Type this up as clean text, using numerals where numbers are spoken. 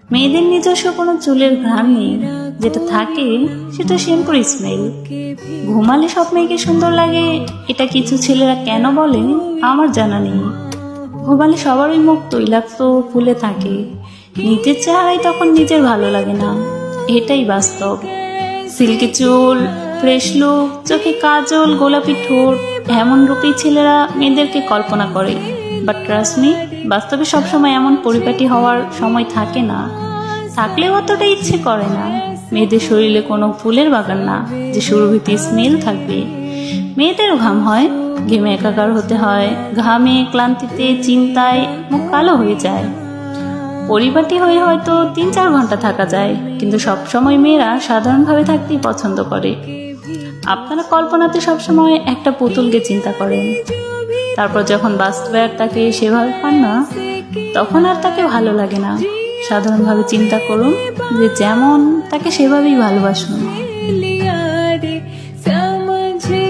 মেয়েদের নিজস্ব কোনো চুলের ঘ্রাণ নেই, যেটা থাকে সেটা শ্যাম্পুর স্মেল। ঘুমালে সব মেয়েকে সুন্দর লাগে, এটা কিছু ছেলেরা কেন বলে আমার জানা নেই। ঘুমালে সবারই মুখ তৈলাক্ত ফুলে থাকে, নিজের চেহারায় তখন নিজের ভালো লাগে না, এটাই বাস্তব। সিল্কি চুল, ফ্রেশ লুক, চোখে কাজল, গোলাপি ঠোঁট, এমন রূপী ছেলেরা মেয়েদেরকে কল্পনা করে। বাট ট্রাস্ট মি, বাস্তবে সবসময় এমন পরিপাটি হওয়ার সময় থাকে না, থাকলেও অতটা ইচ্ছে করে না। মেয়েদের শরীরে কোনো ফুলের বাগান না যে সুরভিতে স্মেল থাকবে। মেয়েদেরও ঘাম হয়, ঘেমে একাকার হতে হয়, ঘামে, ক্লান্তিতে, চিন্তায় মুখ কালো হয়ে যায়। পরিপাটি হয়ে হয়তো 3-4 ঘন্টা থাকা যায়, কিন্তু সবসময় মেয়েরা সাধারণভাবে থাকতেই পছন্দ করে। আপনারা কল্পনাতে সবসময় একটা পুতুলকে চিন্তা করেন, তারপর যখন বাস্তবে আর তাকে সেভাবে পান না, তখন আর তাকে ভালো লাগে না। সাধারণভাবে চিন্তা করুন যে যেমন, তাকে সেভাবেই ভালোবাসুন।